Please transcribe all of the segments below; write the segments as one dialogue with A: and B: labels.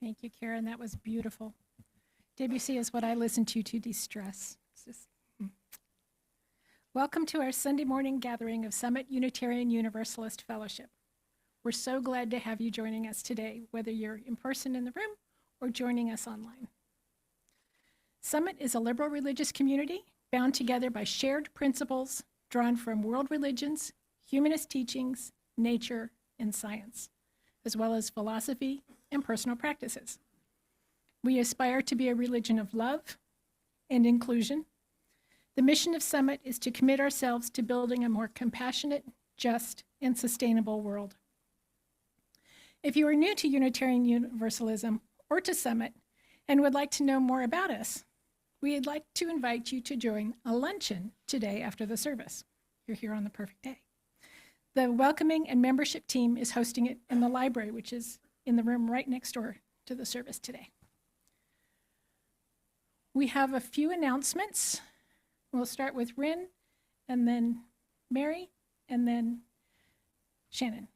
A: Thank you, Karen. That was beautiful. Debussy is what I listen to de-stress. Welcome to our Sunday morning gathering of Summit Unitarian Universalist Fellowship. We're so glad to have you joining us today, whether you're in person in the room or joining us online. Summit is a liberal religious community bound together by shared principles drawn from world religions, humanist teachings, nature, and science, as well as philosophy and personal practices. We aspire to be a religion of love and inclusion. The mission of Summit is to commit ourselves to building a more compassionate, just, and sustainable world. If you are new to Unitarian Universalism or to Summit and would like to know more about us, we'd like to invite you to join a luncheon today after the service. You're here on the perfect day. The welcoming and membership team is hosting it in the library, which is in the room right next door to the service today. We have a few announcements. We'll start with Rin, and then Mary, and then Shannon.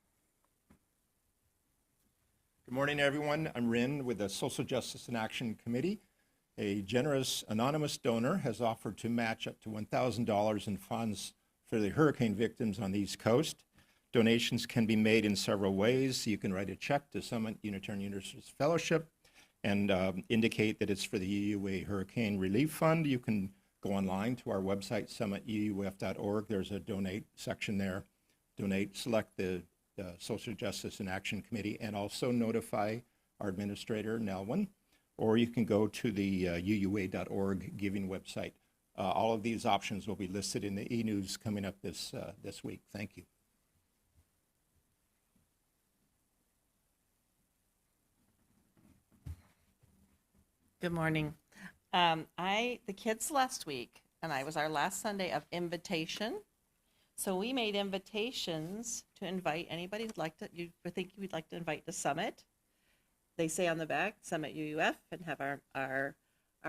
B: Good morning, everyone. I'm Rin with the Social Justice and Action Committee. A generous anonymous donor has offered to match up to $1,000 in funds for the hurricane victims on the East Coast. Donations can be made in several ways. You can write a check to Summit Unitarian Universalist Fellowship and indicate that it's for the UUA Hurricane Relief Fund. You can go online to our website, summituuf.org. There's a donate section there. Donate, select the Social Justice and Action Committee, and also notify our administrator, Nelwyn, or you can go to the uua.org giving website. All of these options will be listed in the e-news coming up this week. Thank you.
C: Good morning. The kids last week, and I was our last Sunday of invitation. So we made invitations to invite anybody who'd like to, you think we'd like to invite to Summit. They say on the back, Summit UUF, and have our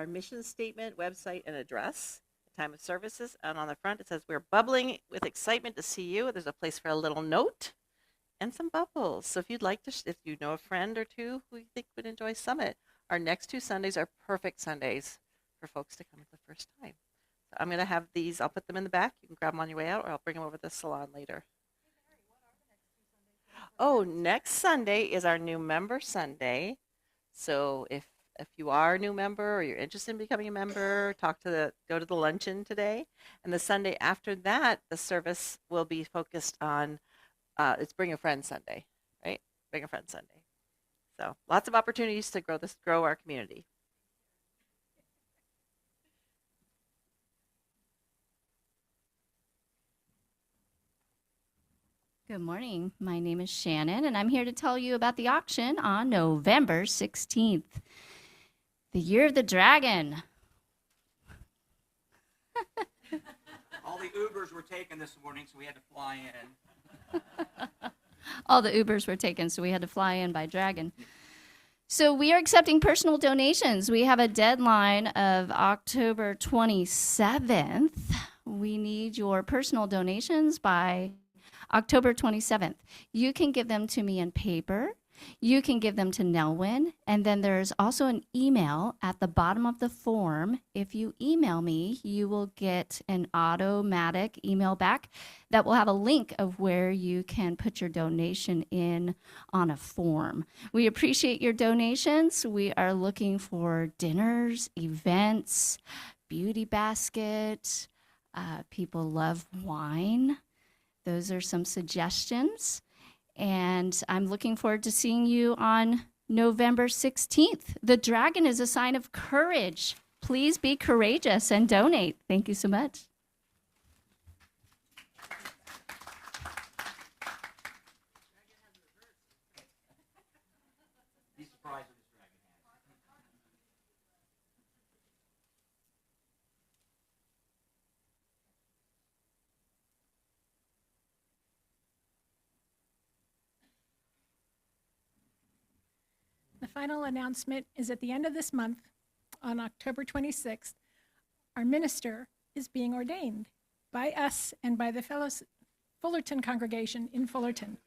C: mission statement, website, and address, time of services. And on the front, it says, we're bubbling with excitement to see you. There's a place for a little note and some bubbles. So if you'd like to, if you know a friend or two who you think would enjoy Summit, our next 2 Sundays are perfect Sundays for folks to come for the first time. So I'm going to have these, I'll put them in the back. You can grab them on your way out, or I'll bring them over to the salon later. Oh, next Sunday is our new member Sunday. So if you are a new member or you're interested in becoming a member, go to the luncheon today. And the Sunday after that, the service will be focused on, it's Bring a Friend Sunday, right? Bring a Friend Sunday. So lots of opportunities to grow our community.
D: Good morning. My name is Shannon, and I'm here to tell you about the auction on November 16th. The Year of the Dragon.
E: All the Ubers were taken this morning, so we had to fly in.
D: All the Ubers were taken, so we had to fly in by Dragon. So we are accepting personal donations. We have a deadline of October 27th. We need your personal donations by October 27th. You can give them to me in paper. You can give them to Nelwyn. And then there's also an email at the bottom of the form. If you email me, you will get an automatic email back that will have a link of where you can put your donation in on a form. We appreciate your donations. We are looking for dinners, events, beauty basket. People love wine. Those are some suggestions. And I'm looking forward to seeing you on November 16th. The dragon is a sign of courage. Please be courageous and donate. Thank you so much.
E: Be surprised what this dragon has.
A: The final announcement is at the end of this month, on October 26th, our minister is being ordained by us and by the Fullerton congregation in Fullerton.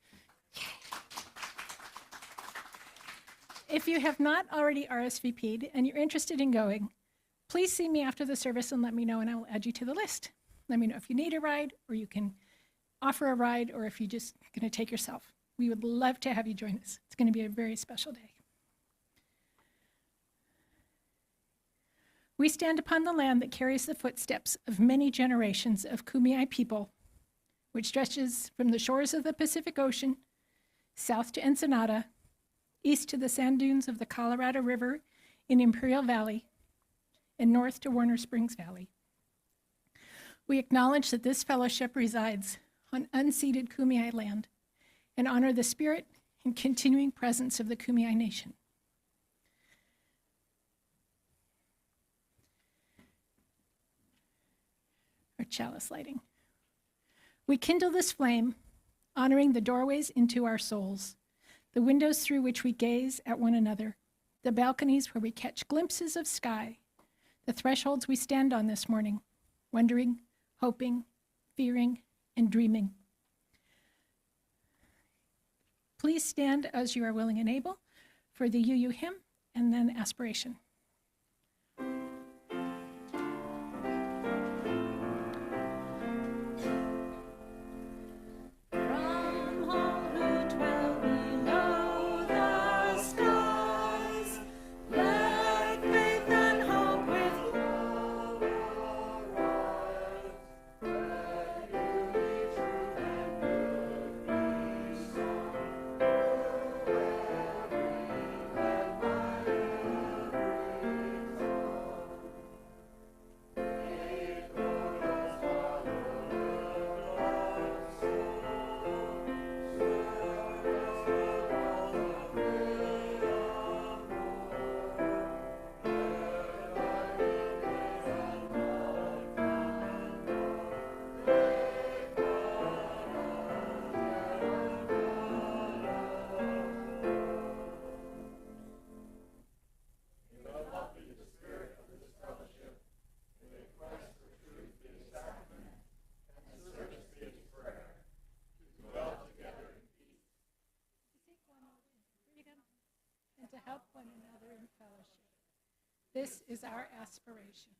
A: If you have not already RSVP'd and you're interested in going, please see me after the service and let me know, and I will add you to the list. Let me know if you need a ride, or you can offer a ride, or if you're just going to take yourself. We would love to have you join us. It's going to be a very special day. We stand upon the land that carries the footsteps of many generations of Kumeyaay people, which stretches from the shores of the Pacific Ocean, south to Ensenada, east to the sand dunes of the Colorado River in Imperial Valley, and north to Warner Springs Valley. We acknowledge that this fellowship resides on unceded Kumeyaay land and honor the spirit and continuing presence of the Kumeyaay Nation. Our chalice lighting. We kindle this flame, honoring the doorways into our souls, the windows through which we gaze at one another, the balconies where we catch glimpses of sky, the thresholds we stand on this morning, wondering, hoping, fearing, and dreaming. Please stand as you are willing and able for the UU hymn and then aspiration. And to help one another in fellowship. This is our aspiration.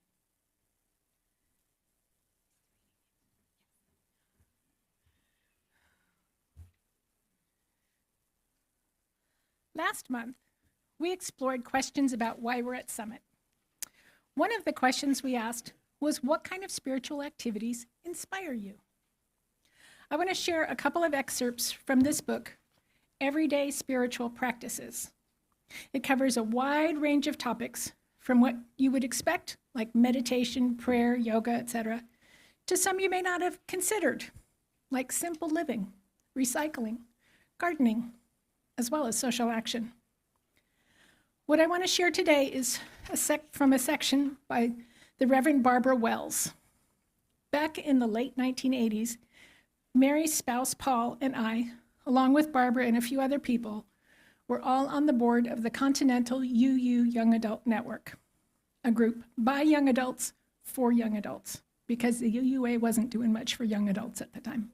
A: Last month, we explored questions about why we're at Summit. One of the questions we asked was, what kind of spiritual activities inspire you? I want to share a couple of excerpts from this book, Everyday Spiritual Practices. It covers a wide range of topics, from what you would expect, like meditation, prayer, yoga, etc., to some you may not have considered, like simple living, recycling, gardening, as well as social action. What I want to share today is from a section by the Reverend Barbara Wells. Back in the late 1980s, Mary's spouse Paul and I, along with Barbara and a few other people, were all on the board of the Continental UU Young Adult Network, a group by young adults for young adults, because the UUA wasn't doing much for young adults at the time.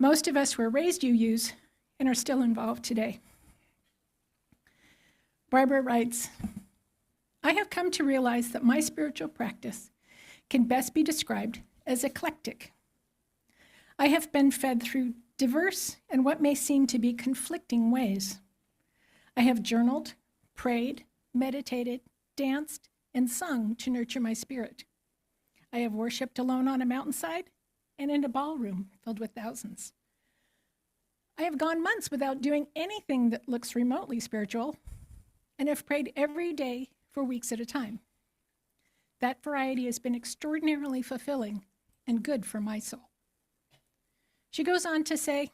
A: Most of us were raised UUs and are still involved today. Barbara writes, I have come to realize that my spiritual practice can best be described as eclectic. I have been fed through diverse and what may seem to be conflicting ways. I have journaled, prayed, meditated, danced, and sung to nurture my spirit. I have worshiped alone on a mountainside and in a ballroom filled with thousands. I have gone months without doing anything that looks remotely spiritual and have prayed every day for weeks at a time. That variety has been extraordinarily fulfilling and good for my soul. She goes on to say,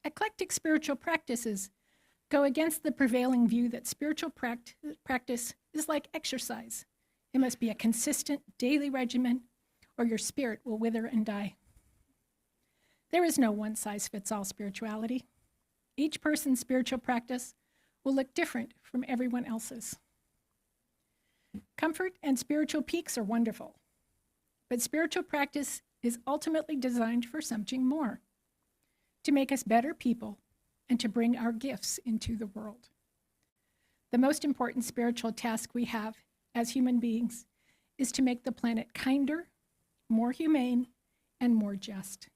A: eclectic spiritual practices go against the prevailing view that spiritual practice is like exercise. It must be a consistent daily regimen or your spirit will wither and die. There is no one-size-fits-all spirituality. Each person's spiritual practice will look different from everyone else's. Comfort and spiritual peaks are wonderful, but spiritual practice is ultimately designed for something more, to make us better people and to bring our gifts into the world. The most important spiritual task we have as human beings is to make the planet kinder, more humane, and more just.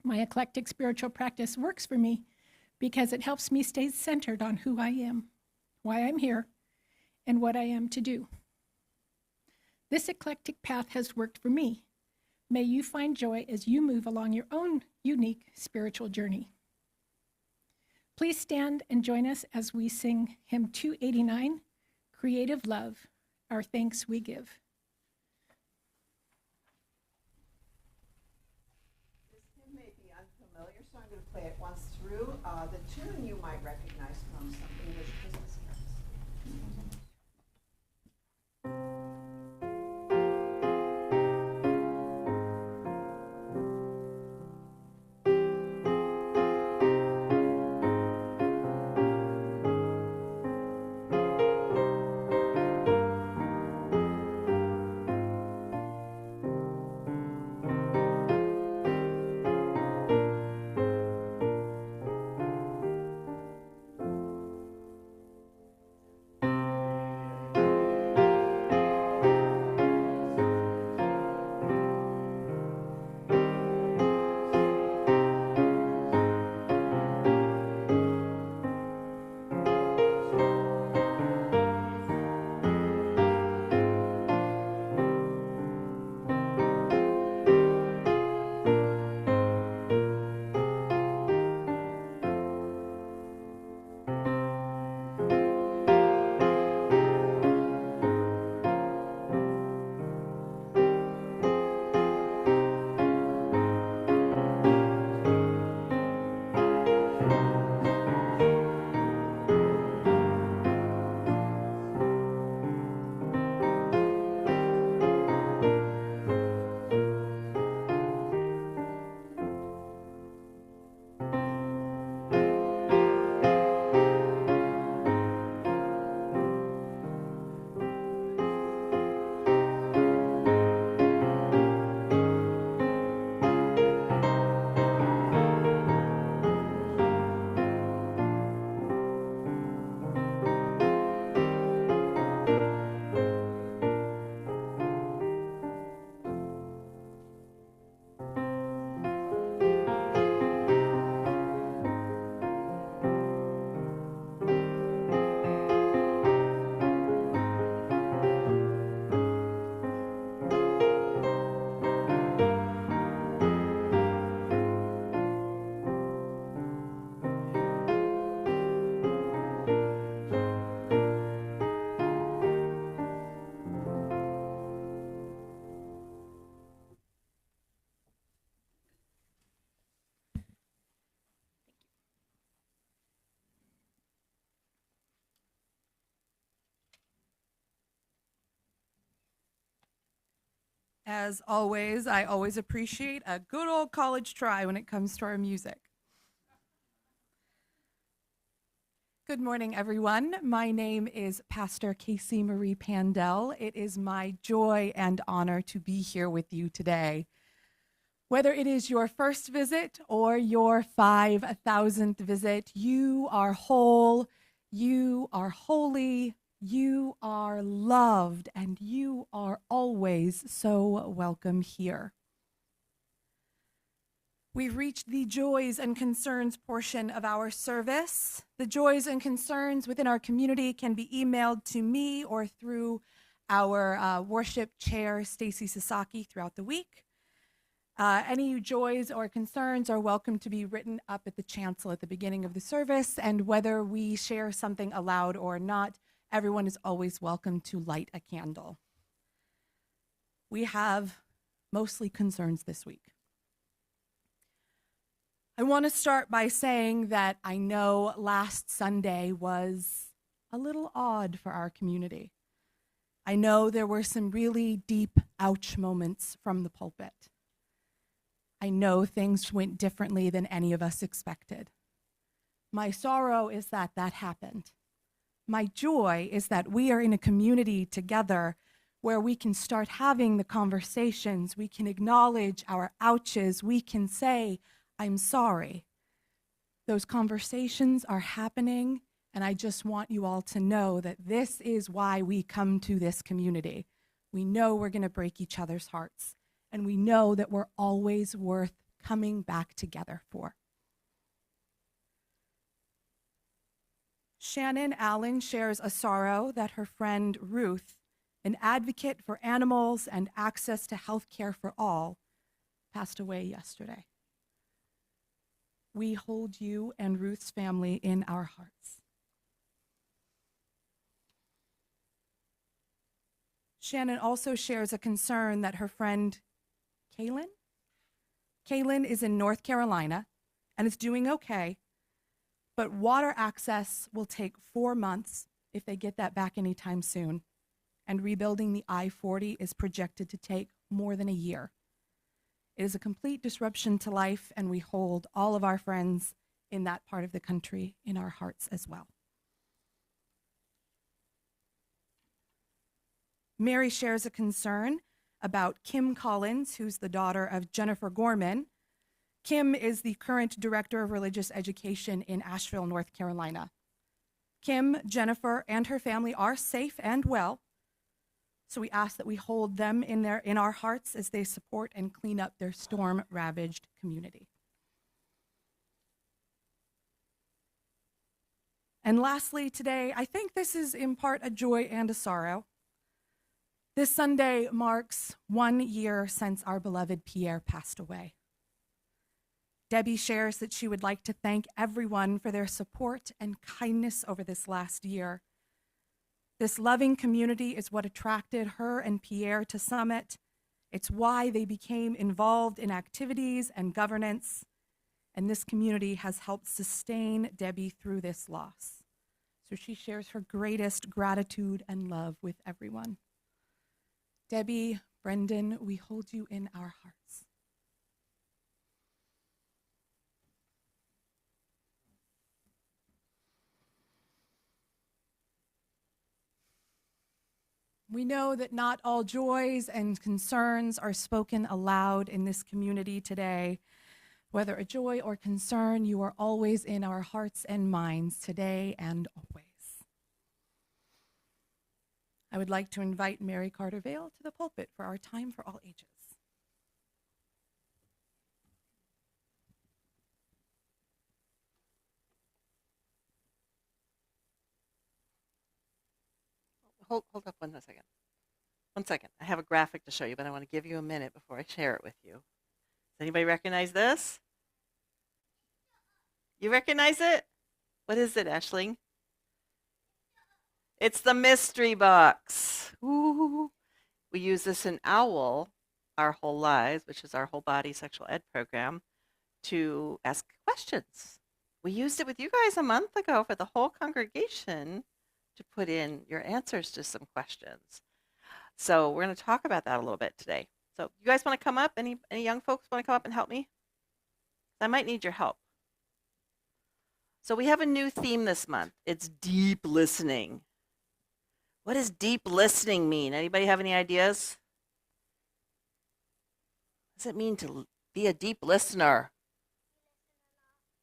A: My eclectic spiritual practice works for me because it helps me stay centered on who I am, why I'm here, and what I am to do. This eclectic path has worked for me. May you find joy as you move along your own unique spiritual journey. Please stand and join us as we sing hymn 289, Creative Love, Our Thanks We Give.
F: This hymn may be unfamiliar, so I'm going to play it once through. The tune you might recognize from some English Christmas carols.
G: As always, I always appreciate a good old college try when it comes to our music. Good morning, everyone. My name is Pastor Casey Marie Pandell. It is my joy and honor to be here with you today. Whether it is your first visit or your 5,000th visit, you are whole, you are holy, you are loved, and you are always so welcome here. We've reached the joys and concerns portion of our service. The joys and concerns within our community can be emailed to me or through our worship chair, Stacy Sasaki, throughout the week. Any joys or concerns are welcome to be written up at the chancel at the beginning of the service, and whether we share something aloud or not, everyone is always welcome to light a candle. We have mostly concerns this week. I want to start by saying that I know last Sunday was a little odd for our community. I know there were some really deep ouch moments from the pulpit. I know things went differently than any of us expected. My sorrow is that that happened. My joy is that we are in a community together where we can start having the conversations, we can acknowledge our ouches, we can say, I'm sorry. Those conversations are happening, And I just want you all to know that this is why we come to this community. We know we're going to break each other's hearts, and we know that we're always worth coming back together for. Shannon Allen shares a sorrow that her friend Ruth, an advocate for animals and access to health care for all, passed away yesterday. We hold you and Ruth's family in our hearts. Shannon also shares a concern that her friend Kaylin is in North Carolina and is doing okay, but water access will take 4 months if they get that back anytime soon, and rebuilding the I-40 is projected to take more than a year. It is a complete disruption to life, and we hold all of our friends in that part of the country in our hearts as well. Mary shares a concern about Kim Collins, who's the daughter of Jennifer Gorman. Kim is the current director of religious education in Asheville, North Carolina. Kim, Jennifer, and her family are safe and well, so we ask that we hold them in our hearts as they support and clean up their storm-ravaged community. And lastly, today, I think this is in part a joy and a sorrow. This Sunday marks 1 year since our beloved Pierre passed away. Debbie shares that she would like to thank everyone for their support and kindness over this last year. This loving community is what attracted her and Pierre to Summit. It's why they became involved in activities and governance, and this community has helped sustain Debbie through this loss. So she shares her greatest gratitude and love with everyone. Debbie, Brendan, we hold you in our hearts. We know that not all joys and concerns are spoken aloud in this community today. Whether a joy or concern, you are always in our hearts and minds today and always. I would like to invite Mary Carter Vale to the pulpit for our time for all ages.
C: Hold up 1 second. 1 second. I have a graphic to show you, but I want to give you a minute before I share it with you. Does anybody recognize this? You recognize it? What is it, Aisling? It's the mystery box. Ooh. We use this in OWL our whole lives, which is our whole body sexual ed program, to ask questions. We used it with you guys a month ago for the whole congregation to put in your answers to some questions. So we're going to talk about that a little bit today. So you guys want to come up? Any young folks want to come up and help me? I might need your help. So we have a new theme this month. It's deep listening. What does deep listening mean? Anybody have any ideas? What does it mean to be a deep listener?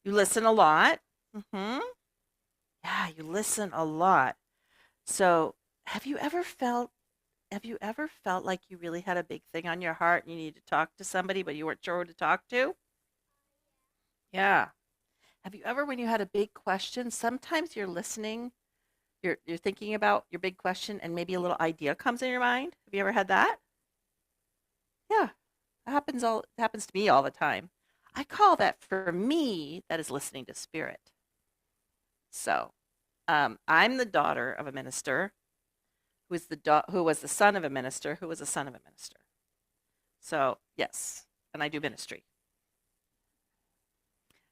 C: You listen a lot? Mm-hmm. Yeah, you listen a lot. So have you ever felt like you really had a big thing on your heart and you needed to talk to somebody, but you weren't sure who to talk to? Yeah. Have you ever, when you had a big question, sometimes you're listening, you're thinking about your big question and maybe a little idea comes in your mind? Have you ever had that? Yeah. It happens to me all the time. I call that, for me, that is listening to spirit. So, I'm the daughter of a minister who was the son of a minister who was a son of a minister. So, yes, and I do ministry.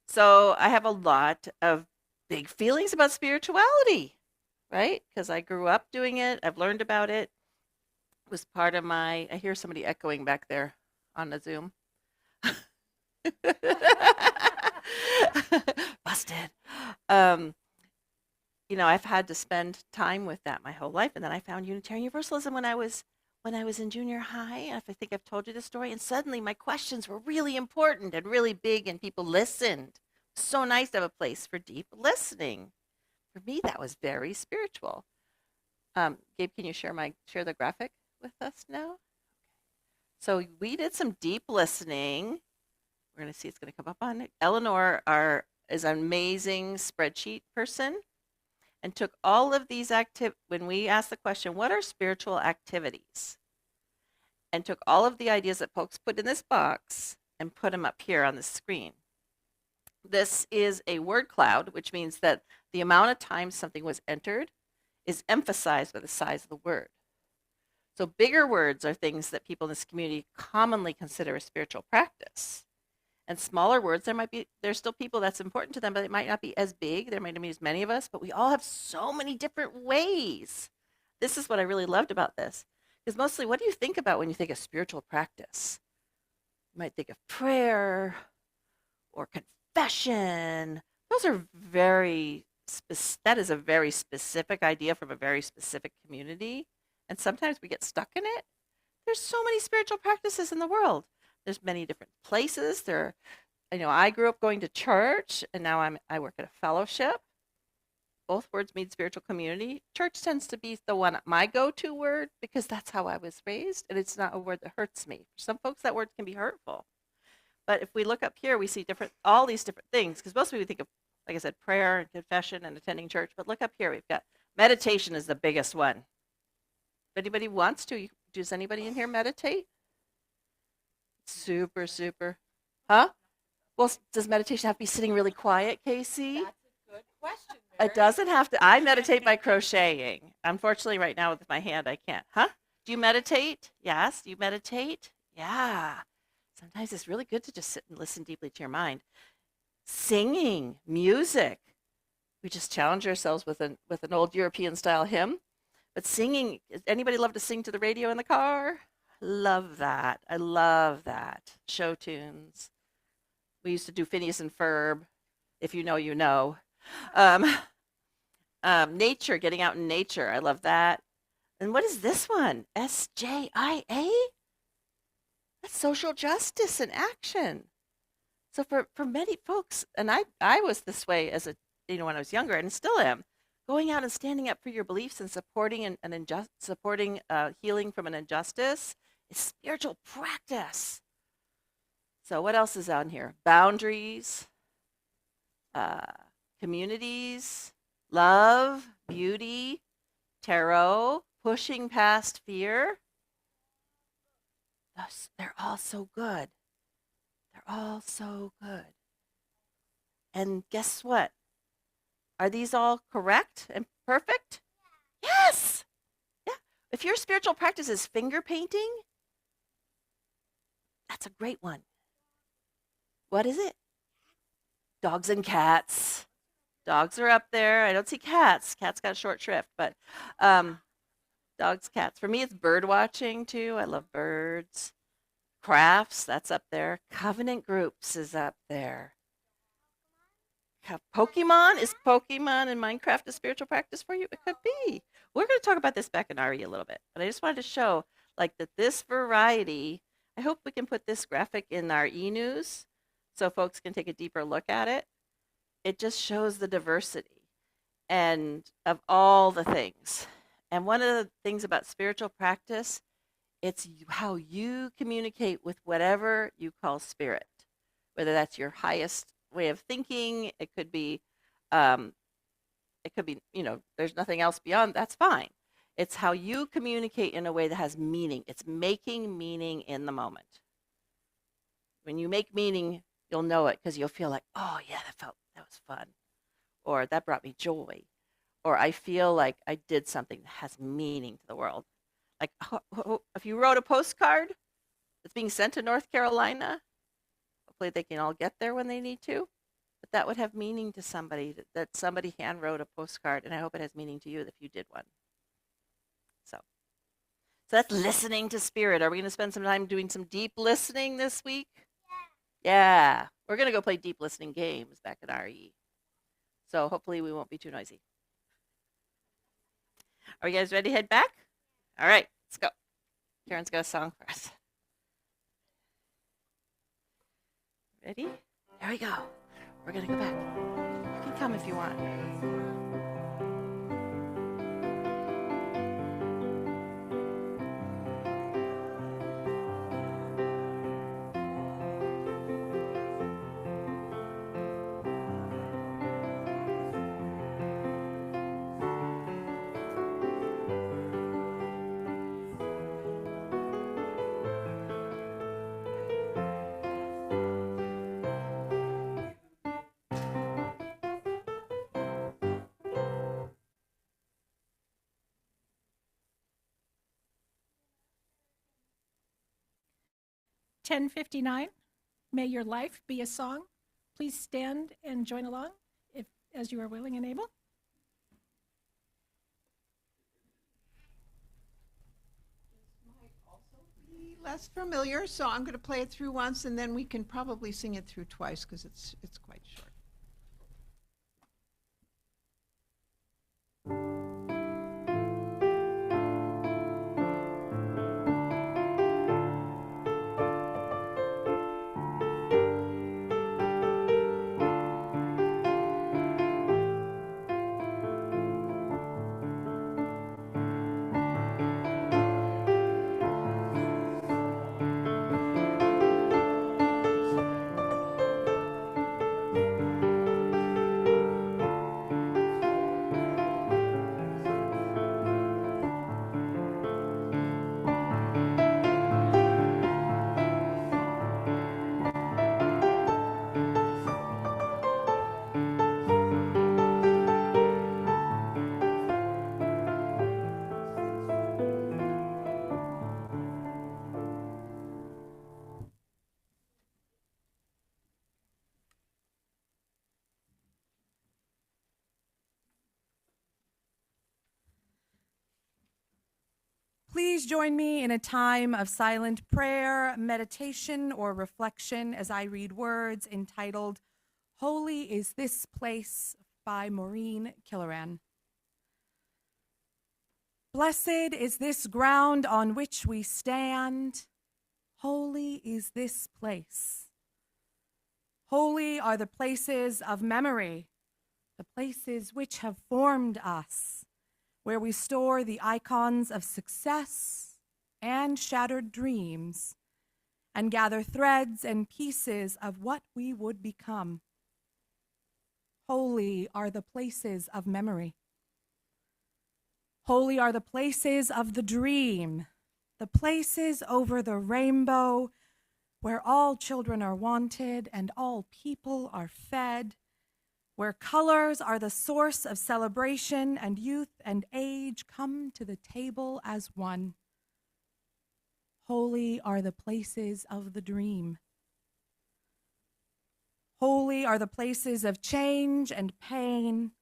C: So I have a lot of big feelings about spirituality, right? Because I grew up doing it. I've learned about it. It was part of I hear somebody echoing back there on the Zoom. Busted. I've had to spend time with that my whole life. And then I found Unitarian Universalism when I was in junior high. I think I've told you the story. And suddenly my questions were really important and really big, and people listened. So nice to have a place for deep listening, For me, that was very spiritual. Gabe, can you share the graphic with us now? So we did some deep listening. We're going to see it's going to come up on it. Eleanor is an amazing spreadsheet person and took all of these when we asked the question, what are spiritual activities? And took all of the ideas that folks put in this box and put them up here on the screen. This is a word cloud, which means that the amount of times something was entered is emphasized by the size of the word. So bigger words are things that people in this community commonly consider a spiritual practice. And smaller words, there's still people that's important to them, but it might not be as big. There might not be as many of us, but we all have so many different ways. This is what I really loved about this. Because mostly, what do you think about when you think of spiritual practice? You might think of prayer or confession. Those are that is a very specific idea from a very specific community. And sometimes we get stuck in it. There's so many spiritual practices in the world. There's many different places. I grew up going to church, and now I work at a fellowship. Both words mean spiritual community. Church tends to be my go-to word because that's how I was raised, and it's not a word that hurts me. For some folks, that word can be hurtful. But if we look up here, we see all these different things, because mostly we think of, like I said, prayer and confession and attending church. But look up here, we've got meditation is the biggest one. If anybody wants to, does anybody in here meditate? Super, super. Huh? Well, does meditation have to be sitting really quiet, Casey?
F: That's a good question, Mary.
C: It doesn't have to. I meditate by crocheting. Unfortunately, right now with my hand, I can't. Huh? Do you meditate? Yes. Do you meditate? Yeah. Sometimes it's really good to just sit and listen deeply to your mind. Singing, music. We just challenge ourselves with an old European style hymn. But singing, anybody love to sing to the radio in the car? Love that. I love that. Show tunes. We used to do Phineas and Ferb. If you know, you know. Nature, getting out in nature. I love that. And what is this one? SJIA? That's social justice in action. So for many folks, and I was this way when I was younger, and still am, going out and standing up for your beliefs and supporting supporting healing from an injustice is spiritual practice. So what else is on here? Boundaries, communities, love, beauty, tarot, pushing past fear. They're all so good. They're all so good. And guess what? Are these all correct and perfect? Yes. Yeah. If your spiritual practice is finger painting, that's a great one. What is it? Dogs and cats. Dogs are up there. I don't see cats. Cats got short shrift, but dogs, cats. For me, it's bird watching too. I love birds. Crafts, that's up there. Covenant groups is up there. Pokemon? Is Pokemon and Minecraft a spiritual practice for you? It could be. We're going to talk about this back in RE a little bit, but I just wanted to show that this variety. I hope we can put this graphic in our e-news so folks can take a deeper look at it. It just shows the diversity and of all the things. And one of the things about spiritual practice, it's how you communicate with whatever you call spirit, whether that's your highest way of thinking. It could be, there's nothing else beyond. That's fine. It's how you communicate in a way that has meaning. It's making meaning in the moment. When you make meaning, you'll know it because you'll feel like, oh yeah, that was fun, or that brought me joy, or I feel like I did something that has meaning to the world. Like if you wrote a postcard that's being sent to North Carolina, hopefully they can all get there when they need to, but that would have meaning to somebody, that somebody hand wrote a postcard, and I hope it has meaning to you if you did one. So that's listening to spirit. Are we going to spend some time doing some deep listening this week? Yeah. We're going to go play deep listening games back at RE. So hopefully we won't be too noisy. Are you guys ready to head back? All right, let's go. Karen's got a song for us. Ready? There we go. We're going to go back. You can come if you want.
A: 10:59, May Your Life Be a Song. Please stand and join along as you are willing and able.
F: Less familiar, so I'm going to play it through once, and then we can probably sing it through twice because it's quite short.
G: Please join me in a time of silent prayer, meditation, or reflection as I read words entitled, Holy is This Place by Maureen Killeran. Blessed is this ground on which we stand. Holy is this place. Holy are the places of memory, the places which have formed us, where we store the icons of success and shattered dreams, and gather threads and pieces of what we would become. Holy are the places of memory. Holy are the places of the dream, the places over the rainbow, where all children are wanted and all people are fed, where colors are the source of celebration and youth and age come to the table as one. Holy are the places of the dream. Holy are the places of change and pain,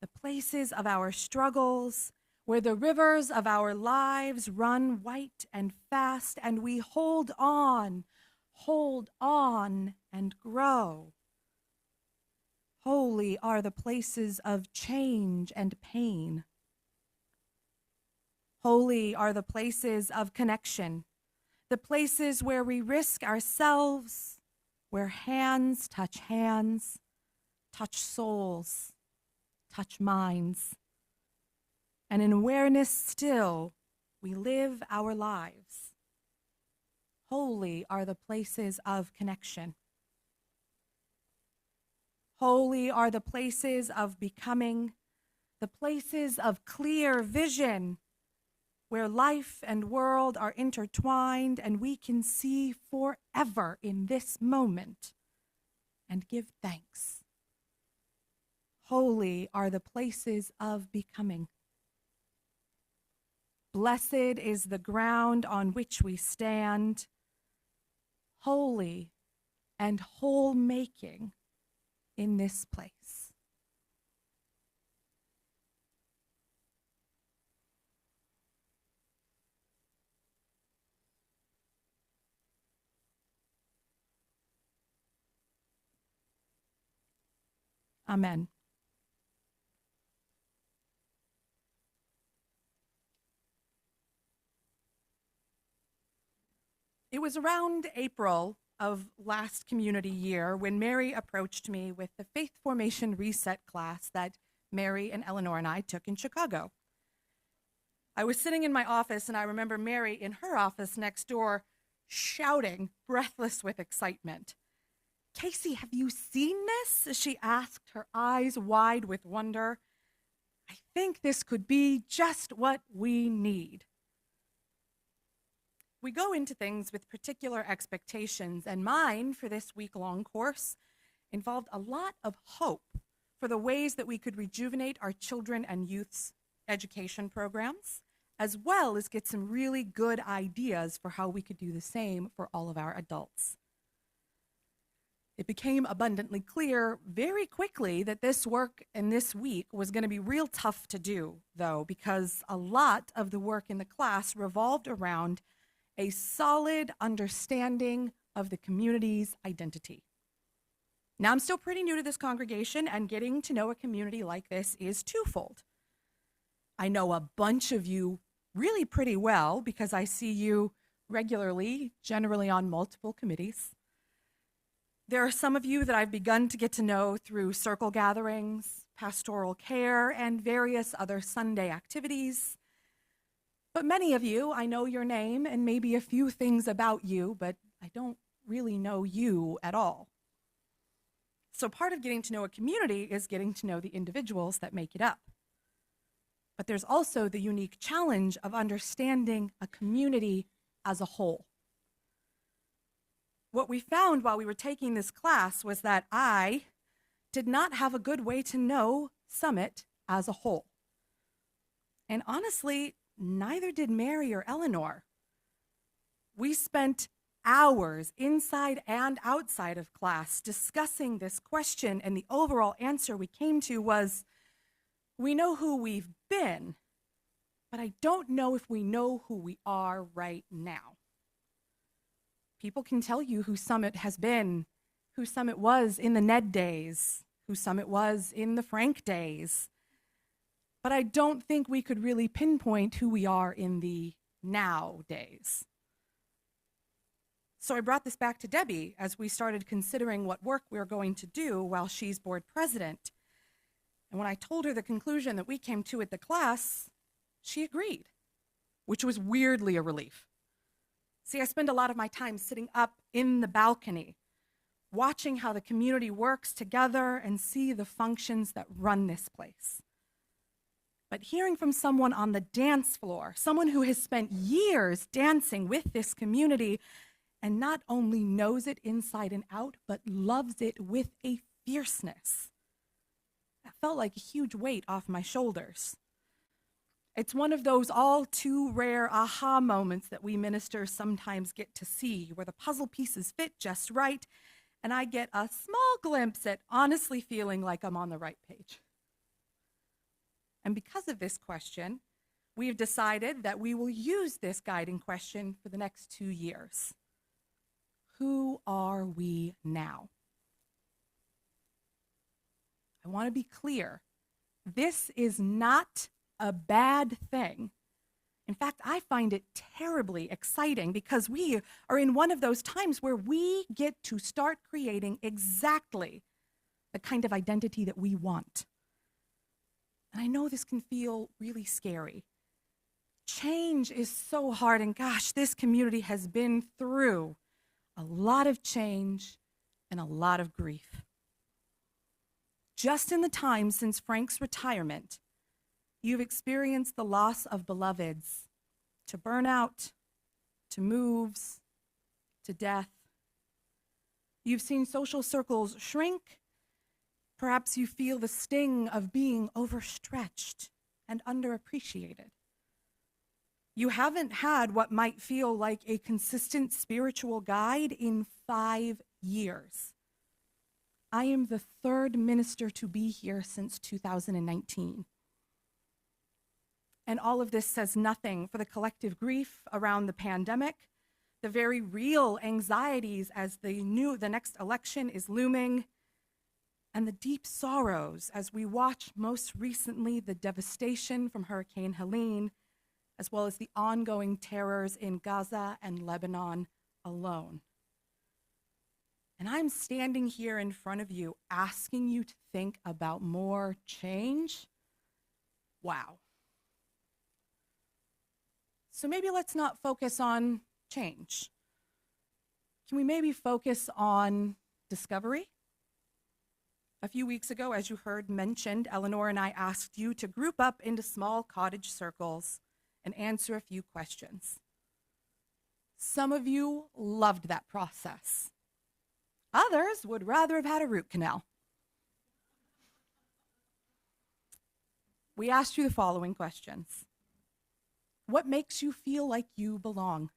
G: the places of our struggles, where the rivers of our lives run white and fast, and we hold on, and grow. Holy are the places of change and pain. Holy are the places of connection, the places where we risk ourselves, where hands, touch souls, touch minds, and in awareness still, we live our lives. Holy are the places of connection. Holy are the places of becoming, the places of clear vision, where life and world are intertwined and we can see forever in this moment and give thanks. Holy are the places of becoming. Blessed is the ground on which we stand, holy and whole-making in this place. Amen. It was around April of last community year when Mary approached me with the Faith Formation Reset class that Mary and Eleanor and I took in Chicago. I was sitting in my office and I remember Mary in her office next door shouting, breathless with excitement. "Casey, have you seen this?" she asked, her eyes wide with wonder. "I think this could be just what we need." We go into things with particular expectations, and mine for this week-long course involved a lot of hope for the ways that we could rejuvenate our children and youth's education programs as well as get some really good ideas for how we could do the same for all of our adults. It became abundantly clear very quickly that this work in this week was going to be real tough to do, though, because a lot of the work in the class revolved around a solid understanding of the community's identity. Now, I'm still pretty new to this congregation, and getting to know a community like this is twofold. I know a bunch of you really pretty well because I see you regularly, generally on multiple committees. There are some of you that I've begun to get to know through circle gatherings, pastoral care, and various other Sunday activities. But many of you, I know your name and maybe a few things about you, but I don't really know you at all. So part of getting to know a community is getting to know the individuals that make it up. But there's also the unique challenge of understanding a community as a whole. What we found while we were taking this class was that I did not have a good way to know Summit as a whole. And honestly, neither did Mary or Eleanor. We spent hours inside and outside of class discussing this question, and the overall answer we came to was, we know who we've been, but I don't know if we know who we are right now. People can tell you who Summit has been, who Summit was in the Ned days, who Summit was in the Frank days, but I don't think we could really pinpoint who we are in the now days. So I brought this back to Debbie as we started considering what work we were going to do while she's board president. And when I told her the conclusion that we came to at the class, she agreed, which was weirdly a relief. See, I spend a lot of my time sitting up in the balcony, watching how the community works together and see the functions that run this place. But hearing from someone on the dance floor, someone who has spent years dancing with this community and not only knows it inside and out, but loves it with a fierceness, that felt like a huge weight off my shoulders. It's one of those all too rare aha moments that we ministers sometimes get to see, where the puzzle pieces fit just right, and I get a small glimpse at honestly feeling like I'm on the right page. And because of this question, we've decided that we will use this guiding question for the next 2 years. Who are we now? I want to be clear. This is not a bad thing. In fact, I find it terribly exciting because we are in one of those times where we get to start creating exactly the kind of identity that we want. And I know this can feel really scary. Change is so hard, and gosh, this community has been through a lot of change and a lot of grief. Just in the time since Frank's retirement, you've experienced the loss of beloveds to burnout, to moves, to death. You've seen social circles shrink. Perhaps you feel the sting of being overstretched and underappreciated. You haven't had what might feel like a consistent spiritual guide in 5 years. I am the third minister to be here since 2019. And all of this says nothing for the collective grief around the pandemic, the very real anxieties as the next election is looming, and the deep sorrows as we watch most recently the devastation from Hurricane Helene, as well as the ongoing terrors in Gaza and Lebanon alone. And I'm standing here in front of you asking you to think about more change. Wow. So maybe let's not focus on change. Can we maybe focus on discovery? A few weeks ago, as you heard mentioned, Eleanor and I asked you to group up into small cottage circles and answer a few questions. Some of you loved that process. Others would rather have had a root canal. We asked you the following questions. What makes you feel like you belong?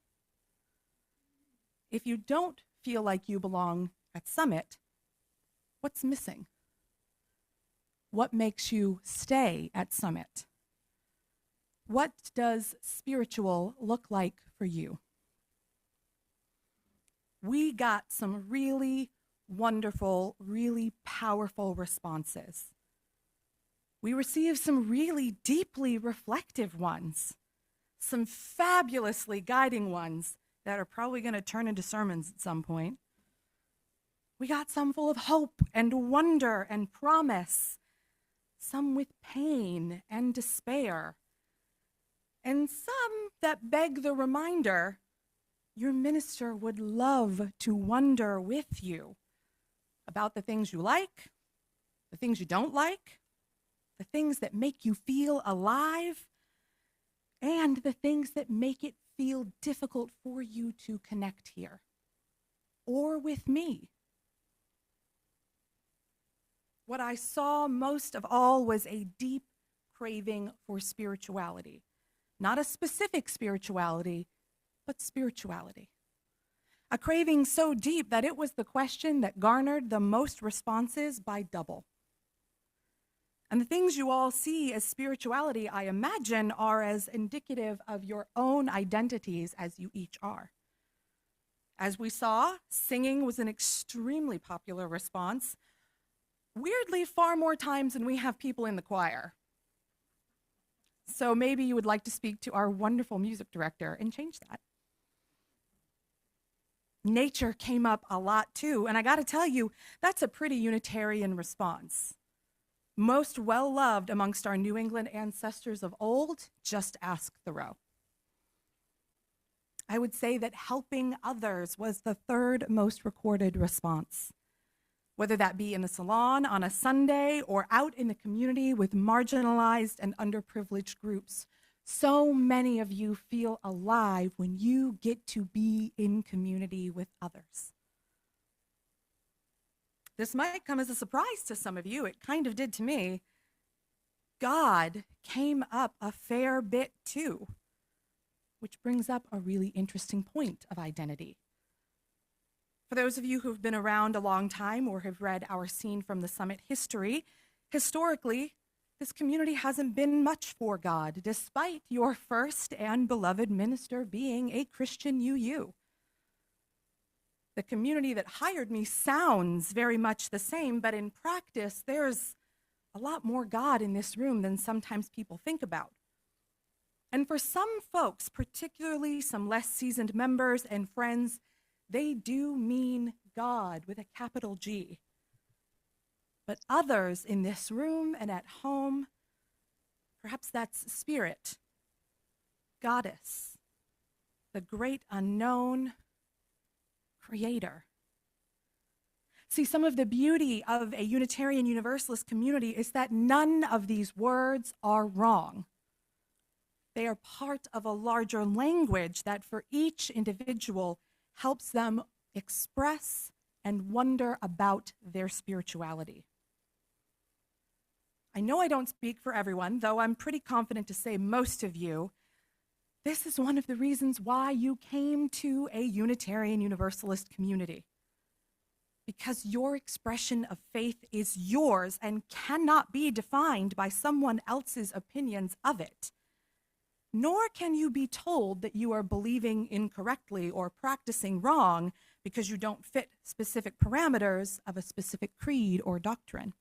G: If you don't feel like you belong at Summit, what's missing? What makes you stay at Summit? What does spiritual look like for you? We got some really wonderful, really powerful responses. We received some really deeply reflective ones, some fabulously guiding ones that are probably going to turn into sermons at some point. We got some full of hope and wonder and promise, some with pain and despair, and some that beg the reminder your minister would love to wonder with you about the things you like, the things you don't like, the things that make you feel alive, and the things that make it feel difficult for you to connect here or with me. What I saw most of all was a deep craving for spirituality. Not a specific spirituality, but spirituality. A craving so deep that it was the question that garnered the most responses by double. And the things you all see as spirituality, I imagine, are as indicative of your own identities as you each are. As we saw, singing was an extremely popular response. Weirdly, far more times than we have people in the choir. So maybe you would like to speak to our wonderful music director and change that. Nature came up a lot too, and I gotta tell you, that's a pretty Unitarian response. Most well-loved amongst our New England ancestors of old, just ask Thoreau. I would say that helping others was the third most recorded response. Whether that be in the salon on a Sunday or out in the community with marginalized and underprivileged groups, so many of you feel alive when you get to be in community with others. This might come as a surprise to some of you. It kind of did to me. God came up a fair bit too, which brings up a really interesting point of identity. For those of you who've been around a long time or have read our Scene from the Summit history, historically, this community hasn't been much for God, despite your first and beloved minister being a Christian UU. The community that hired me sounds very much the same, but in practice, there's a lot more God in this room than sometimes people think about. And for some folks, particularly some less seasoned members and friends, they do mean God with a capital G. But others in this room and at home, perhaps that's spirit, goddess, the great unknown, creator. See, some of the beauty of a Unitarian Universalist community is that none of these words are wrong. They are part of a larger language that for each individual helps them express and wonder about their spirituality. I know I don't speak for everyone, though I'm pretty confident to say most of you. This is one of the reasons why you came to a Unitarian Universalist community. Because your expression of faith is yours and cannot be defined by someone else's opinions of it. Nor can you be told that you are believing incorrectly or practicing wrong because you don't fit specific parameters of a specific creed or doctrine.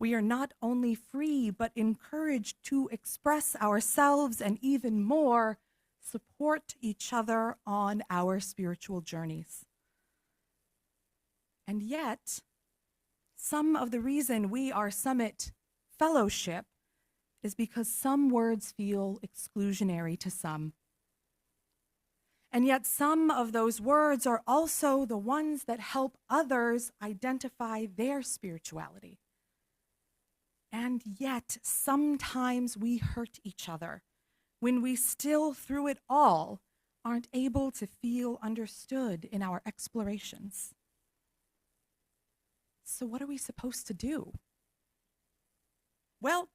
G: We are not only free, but encouraged to express ourselves and even more, support each other on our spiritual journeys. And yet, some of the reason we are Summit Fellowship is because some words feel exclusionary to some. And yet some of those words are also the ones that help others identify their spirituality. And yet sometimes we hurt each other when we still, through it all, aren't able to feel understood in our explorations. So what are we supposed to do? Well,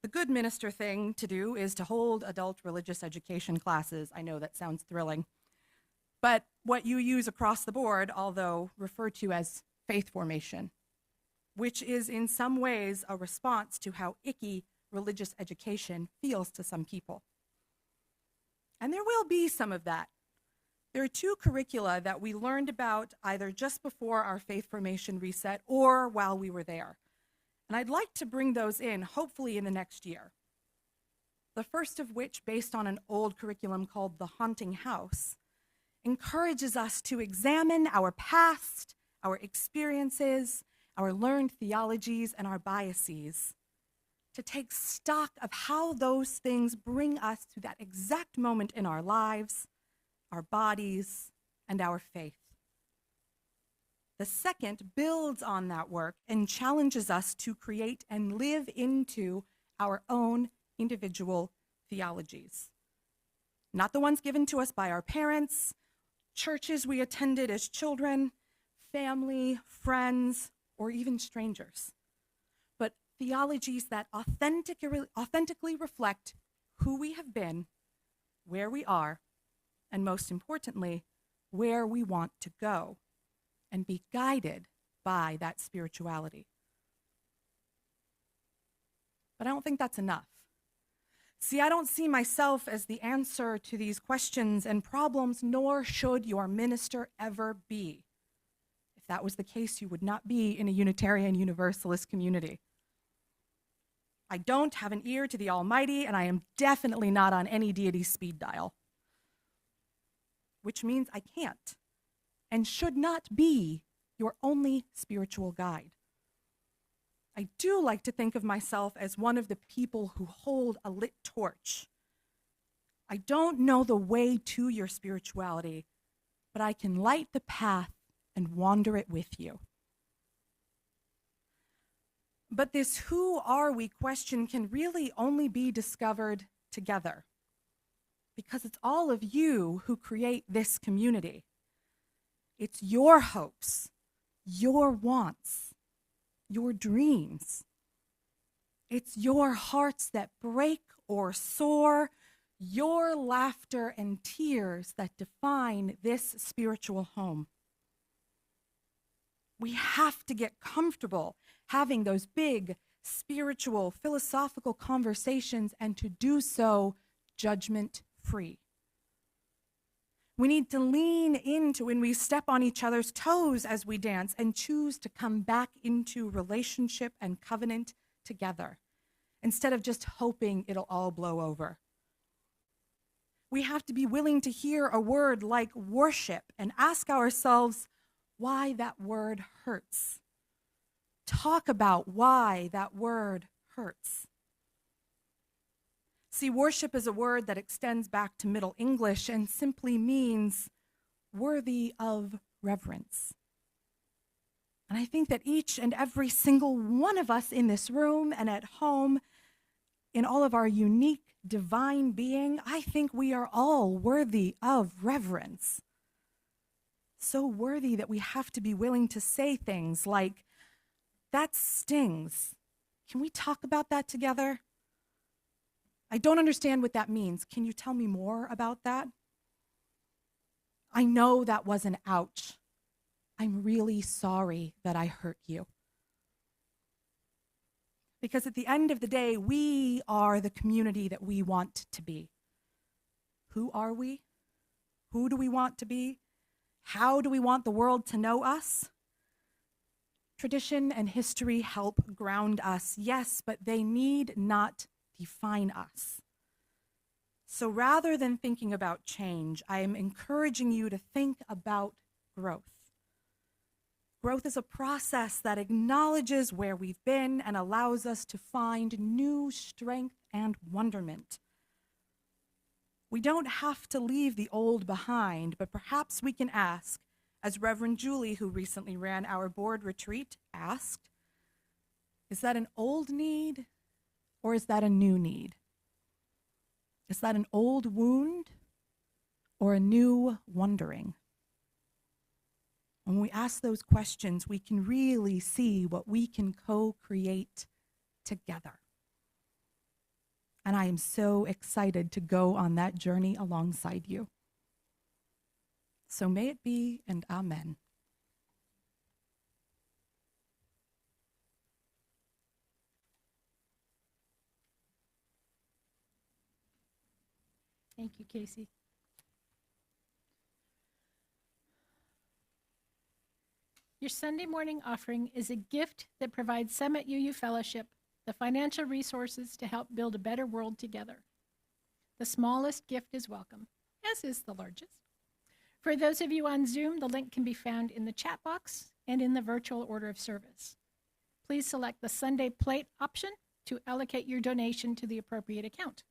G: The good minister thing to do is to hold adult religious education classes. I know that sounds thrilling. But what you use across the board, although referred to as faith formation, which is in some ways a response to how icky religious education feels to some people. And there will be some of that. There are two curricula that we learned about either just before our faith formation reset or while we were there. And I'd like to bring those in, hopefully in the next year. The first of which, based on an old curriculum called The Haunting House, encourages us to examine our past, our experiences, our learned theologies, and our biases, to take stock of how those things bring us to that exact moment in our lives, our bodies, and our faith. The second builds on that work and challenges us to create and live into our own individual theologies. Not the ones given to us by our parents, churches we attended as children, family, friends, or even strangers, but theologies that authentically reflect who we have been, where we are, and most importantly, where we want to go, and be guided by that spirituality. But I don't think that's enough. See, I don't see myself as the answer to these questions and problems, nor should your minister ever be. If that was the case, you would not be in a Unitarian Universalist community. I don't have an ear to the Almighty, and I am definitely not on any deity speed dial, which means I can't and should not be your only spiritual guide. I do like to think of myself as one of the people who hold a lit torch. I don't know the way to your spirituality, but I can light the path and wander it with you. But this who are we question can really only be discovered together, because it's all of you who create this community. It's your hopes, your wants, your dreams. It's your hearts that break or soar, your laughter and tears that define this spiritual home. We have to get comfortable having those big spiritual, philosophical conversations, and to do so judgment-free. We need to lean into when we step on each other's toes as we dance and choose to come back into relationship and covenant together instead of just hoping it'll all blow over. We have to be willing to hear a word like worship and ask ourselves why that word hurts. Talk about why that word hurts. See, worship is a word that extends back to Middle English and simply means worthy of reverence. And I think that each and every single one of us in this room and at home, in all of our unique divine being, I think we are all worthy of reverence. So worthy that we have to be willing to say things like, "That stings. Can we talk about that together? I don't understand what that means. Can you tell me more about that? I know that was an ouch. I'm really sorry that I hurt you." Because at the end of the day, we are the community that we want to be. Who are we? Who do we want to be? How do we want the world to know us? Tradition and history help ground us, yes, but they need not define us. So rather than thinking about change, I am encouraging you to think about growth. Growth is a process that acknowledges where we've been and allows us to find new strength and wonderment. We don't have to leave the old behind, but perhaps we can ask, as Reverend Julie, who recently ran our board retreat, asked, is that an old need or is that a new need? Is that an old wound or a new wondering? When we ask those questions, we can really see what we can co-create together. and I am so excited to go on that journey alongside you. So may it be, and amen.
A: Thank you, Casey. Your Sunday morning offering is a gift that provides Summit UU Fellowship the financial resources to help build a better world together. The smallest gift is welcome, as is the largest. For those of you on Zoom, the link can be found in the chat box and in the virtual order of service. Please select the Sunday plate option to allocate your donation to the appropriate account.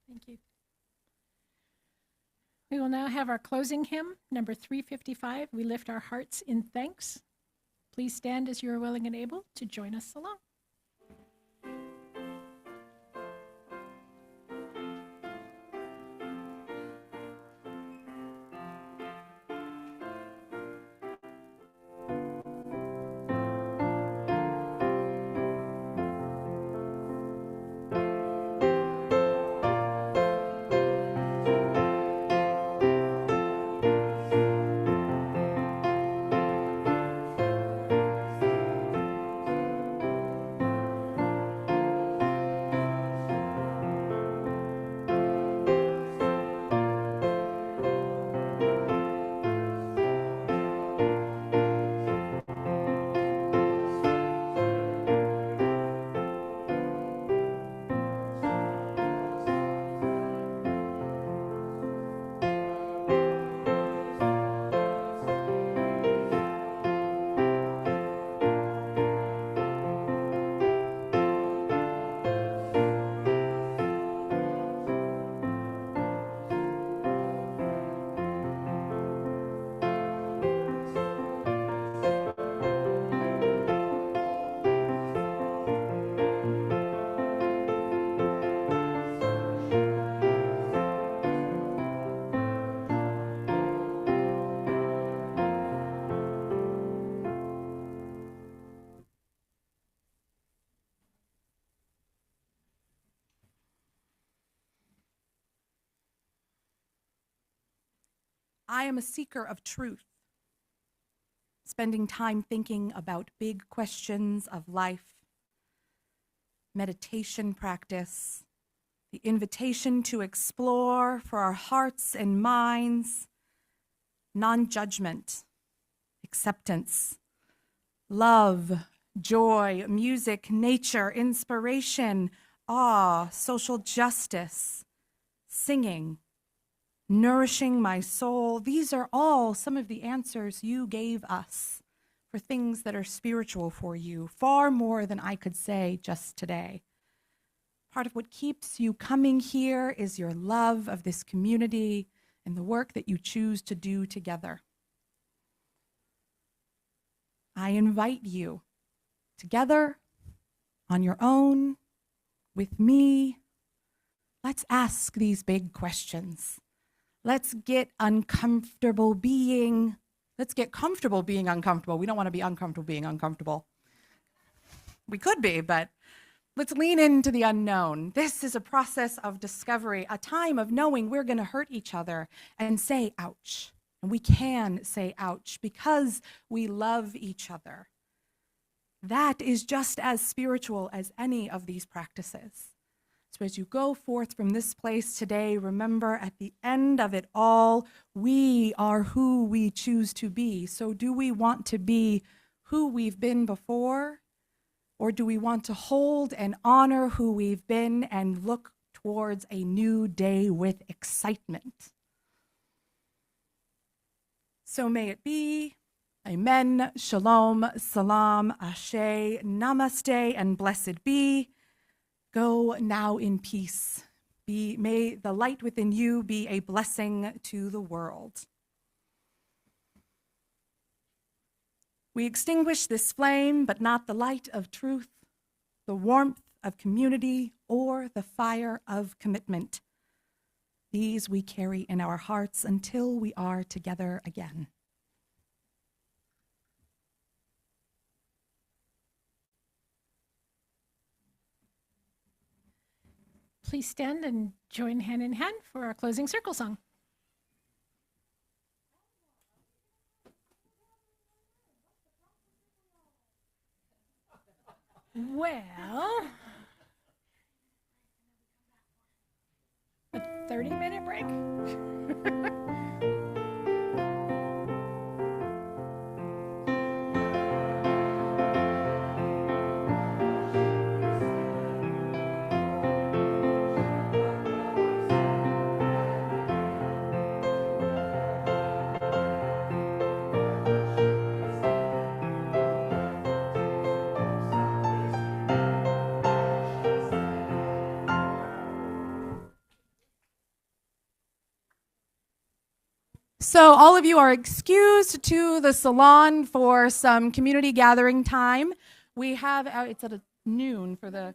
A: Thank you. We will now have our closing hymn, number 355, We Lift Our Hearts in Thanks. Please stand as you are willing and able to join us along.
G: I am a seeker of truth, spending time thinking about big questions of life, meditation practice, the invitation to explore for our hearts and minds, non-judgment, acceptance, love, joy, music, nature, inspiration, awe, social justice, singing, nourishing my soul. These are all some of the answers you gave us for things that are spiritual for you, far more than I could say just today. Part of what keeps you coming here is your love of this community and the work that you choose to do together. I invite you, together, on your own, with me, let's ask these big questions. Let's get comfortable being uncomfortable. We don't want to be uncomfortable being uncomfortable. We could be, but let's lean into the unknown. This is a process of discovery, a time of knowing we're going to hurt each other and say, ouch. And we can say, ouch, because we love each other. That is just as spiritual as any of these practices. So as you go forth from this place today, remember at the end of it all, we are who we choose to be. So do we want to be who we've been before? Or do we want to hold and honor who we've been and look towards a new day with excitement? So may it be. Amen, shalom, salam, ashe, namaste, and blessed be. Go now in peace. May the light within you be a blessing to the world. We extinguish this flame, but not the light of truth, the warmth of community, or the fire of commitment. These we carry in our hearts until we are together again.
A: Please stand and join hand in hand for our closing circle song. Well, a 30-minute break?
G: So all of you are excused to the salon for some community gathering time. We have, it's at noon for the,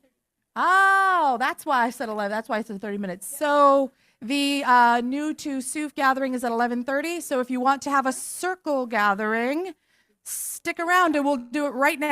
G: that's why I said 11, that's why I said 30 minutes. So the new to Suf gathering is at 11:30. So if you want to have a circle gathering, stick around and we'll do it right now.